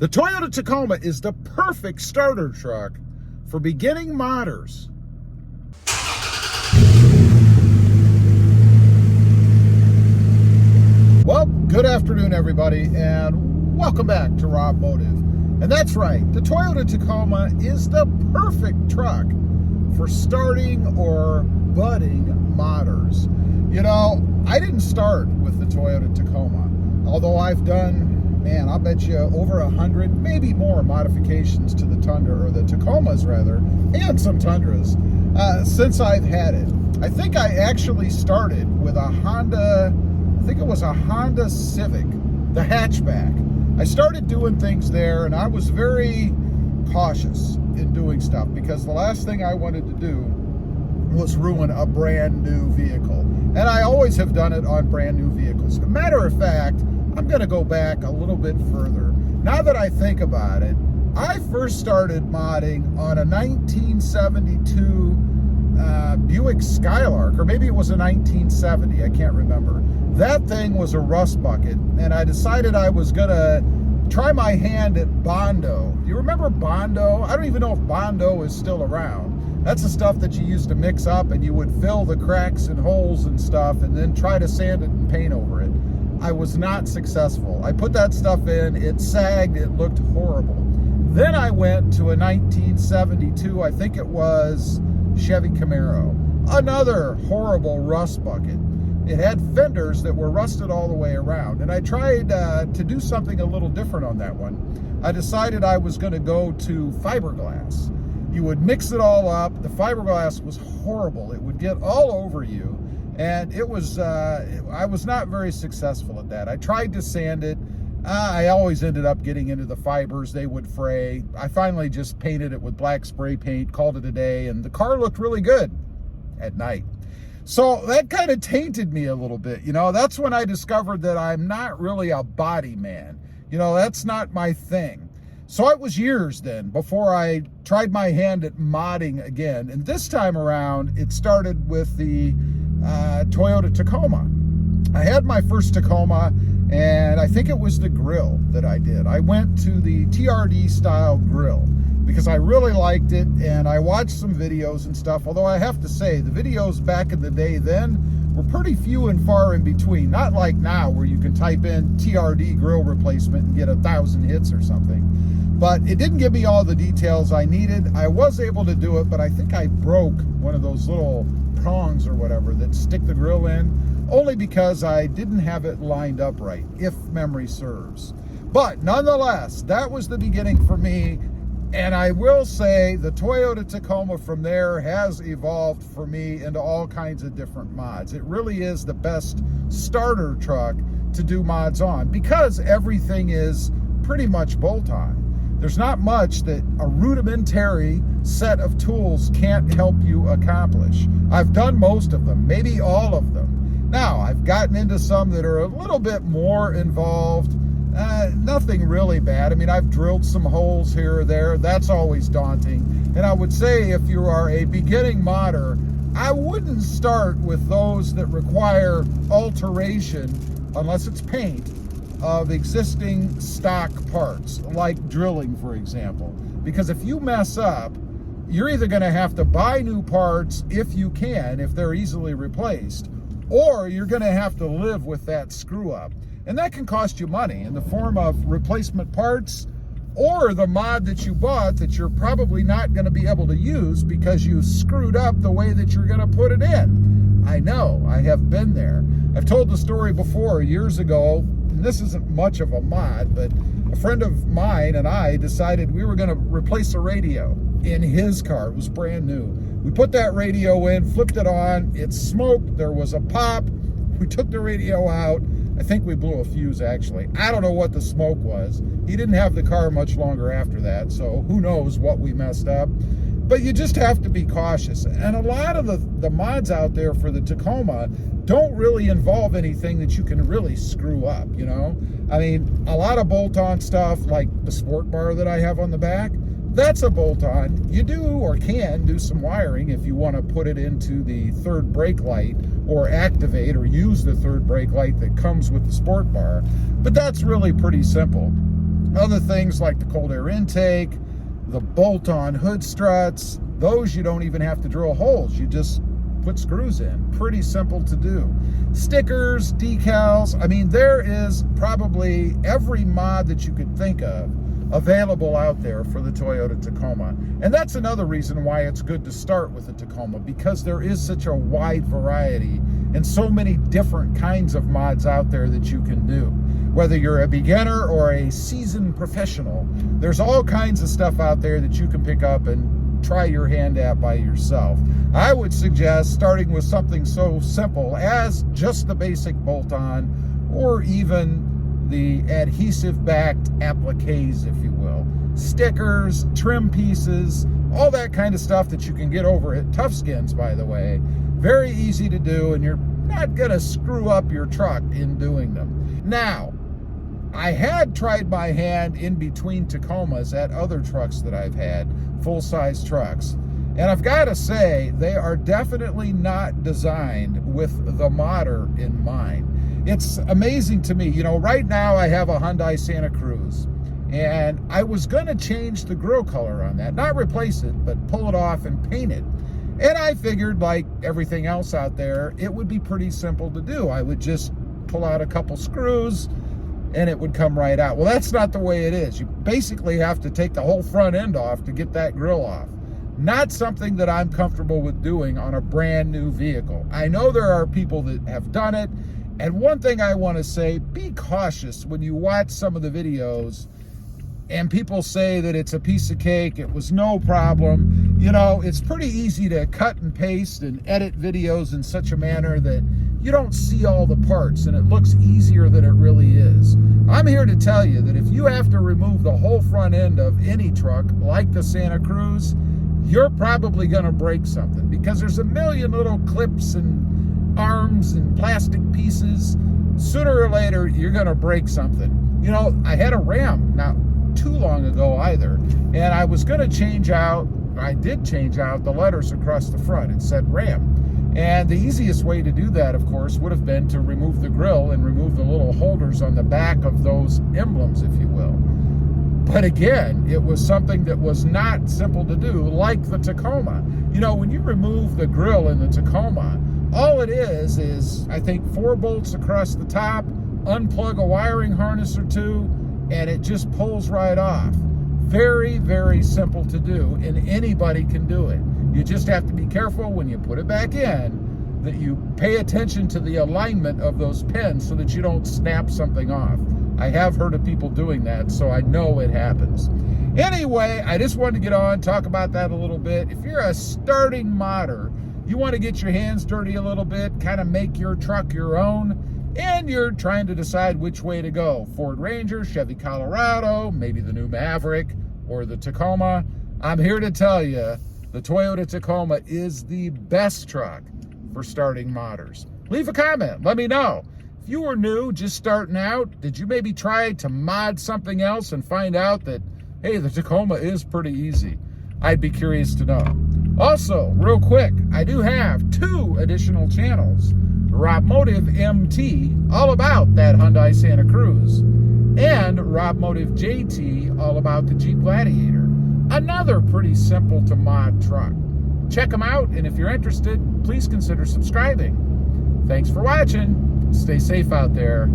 The Toyota Tacoma is the perfect starter truck for beginning modders. Well, good afternoon, everybody, and welcome back to RobMotive. And that's right, the Toyota Tacoma is the perfect truck for starting or budding modders. You know, I didn't start with the Toyota Tacoma, although I've done, man, I'll bet you over 100, maybe more modifications to the Tundra, or the Tacomas rather, and some Tundras, since I've had it. I think I actually started with a Honda, I think it was a Honda Civic, the hatchback. I started doing things there, and I was very cautious in doing stuff because the last thing I wanted to do was ruin a brand new vehicle. And I always have done it on brand new vehicles. As a matter of fact, I'm going to go back a little bit further. Now that I think about it, I first started modding on a 1972 Buick Skylark, or maybe it was a 1970, I can't remember. That thing was a rust bucket, and I decided I was going to try my hand at Bondo. You remember Bondo? I don't even know if Bondo is still around. That's the stuff that you used to mix up, and you would fill the cracks and holes and stuff, and then try to sand it and paint over it. I was not successful. I put that stuff in, it sagged, it looked horrible. Then I went to a 1972, I think it was Chevy Camaro. Another horrible rust bucket. It had fenders that were rusted all the way around, and I tried to do something a little different on that one. I decided I was going to go to fiberglass. You would mix it all up. The fiberglass was horrible. It would get all over you. And it was, I was not very successful at that. I tried to sand it. I always ended up getting into the fibers. They would fray. I finally just painted it with black spray paint, called it a day, and the car looked really good at night. So that kind of tainted me a little bit. You know, that's when I discovered that I'm not really a body man. You know, that's not my thing. So it was years then before I tried my hand at modding again. And this time around, it started with the Toyota Tacoma. I had my first Tacoma, and I think it was the grill that I did. I went to the TRD style grill because I really liked it, and I watched some videos and stuff, although I have to say the videos back in the day then were pretty few and far in between. Not like now where you can type in TRD grill replacement and get 1,000 hits or something. But it didn't give me all the details I needed. I was able to do it, but I think I broke one of those little prongs or whatever that stick the grill in, only because I didn't have it lined up right, if memory serves. But nonetheless, that was the beginning for me, and I will say the Toyota Tacoma from there has evolved for me into all kinds of different mods. It really is the best starter truck to do mods on because everything is pretty much bolt-on. There's not much that a rudimentary set of tools can't help you accomplish. I've done most of them, maybe all of them. Now, I've gotten into some that are a little bit more involved. Nothing really bad. I mean, I've drilled some holes here or there. That's always daunting. And I would say if you are a beginning modder, I wouldn't start with those that require alteration, unless it's paint, of existing stock parts, like drilling, for example. Because if you mess up, you're either going to have to buy new parts if you can, if they're easily replaced, or you're going to have to live with that screw up. And that can cost you money in the form of replacement parts, or the mod that you bought that you're probably not going to be able to use because you screwed up the way that you're going to put it in. I know, I have been there. I've told the story before years ago, and this isn't much of a mod, but a friend of mine and I decided we were going to replace a radio in his car. It was brand new. We put that radio in, flipped it on, it smoked, there was a pop. We took the radio out. I think we blew a fuse, actually. I don't know what the smoke was. He didn't have the car much longer after that, so who knows what we messed up. But you just have to be cautious. And a lot of the mods out there for the Tacoma don't really involve anything that you can really screw up, you know? I mean, a lot of bolt-on stuff, like the sport bar that I have on the back, that's a bolt-on. You do or can do some wiring if you want to put it into the third brake light or activate or use the third brake light that comes with the sport bar. But that's really pretty simple. Other things like the cold air intake, the bolt-on hood struts, those you don't even have to drill holes. You just put screws in. Pretty simple to do. Stickers, decals, I mean, there is probably every mod that you could think of available out there for the Toyota Tacoma. And that's another reason why it's good to start with the Tacoma, because there is such a wide variety and so many different kinds of mods out there that you can do. Whether you're a beginner or a seasoned professional, there's all kinds of stuff out there that you can pick up and try your hand at by yourself. I would suggest starting with something so simple as just the basic bolt-on, or even the adhesive-backed appliques, if you will. Stickers, trim pieces, all that kind of stuff that you can get over at Tough Skins, by the way. Very easy to do, and you're not gonna screw up your truck in doing them. Now, I had tried my hand in between Tacomas at other trucks that I've had, full-size trucks. And I've got to say, they are definitely not designed with the modder in mind. It's amazing to me. You know, right now I have a Hyundai Santa Cruz, and I was going to change the grill color on that. Not replace it, but pull it off and paint it. And I figured, like everything else out there, it would be pretty simple to do. I would just pull out a couple screws, and it would come right out. Well, that's not the way it is. You basically have to take the whole front end off to get that grill off. Not something that I'm comfortable with doing on a brand new vehicle. I know there are people that have done it, and one thing I want to say, be cautious when you watch some of the videos and people say that it's a piece of cake, it was no problem. You know, it's pretty easy to cut and paste and edit videos in such a manner that you don't see all the parts and it looks easier than it really is. I'm here to tell you that if you have to remove the whole front end of any truck like the Santa Cruz, you're probably going to break something, because there's a million little clips and arms and plastic pieces. Sooner or later, you're going to break something. You know, I had a Ram not too long ago either, and I was going to change out, I did change out the letters across the front. It said Ram. And the easiest way to do that, of course, would have been to remove the grille and remove the little holders on the back of those emblems, if you will. But again, it was something that was not simple to do, like the Tacoma. You know, when you remove the grille in the Tacoma, all it is, I think, 4 bolts across the top, unplug a wiring harness or two, and it just pulls right off. Very, very simple to do, and anybody can do it. You just have to be careful when you put it back in that you pay attention to the alignment of those pins so that you don't snap something off. I have heard of people doing that, so I know it happens. Anyway, I just wanted to get on, talk about that a little bit. If you're a starting modder, you want to get your hands dirty a little bit, kind of make your truck your own, and you're trying to decide which way to go. Ford Ranger, Chevy Colorado, maybe the new Maverick, or the Tacoma. I'm here to tell you, the Toyota Tacoma is the best truck for starting modders. Leave a comment, let me know. If you were new, just starting out, did you maybe try to mod something else and find out that, hey, the Tacoma is pretty easy? I'd be curious to know. Also, real quick, I do have 2 additional channels. RobMotive MT, all about that Hyundai Santa Cruz, and RobMotive JT, all about the Jeep Gladiator. Another pretty simple to mod truck. Check them out, and if you're interested, please consider subscribing. Thanks for watching. Stay safe out there.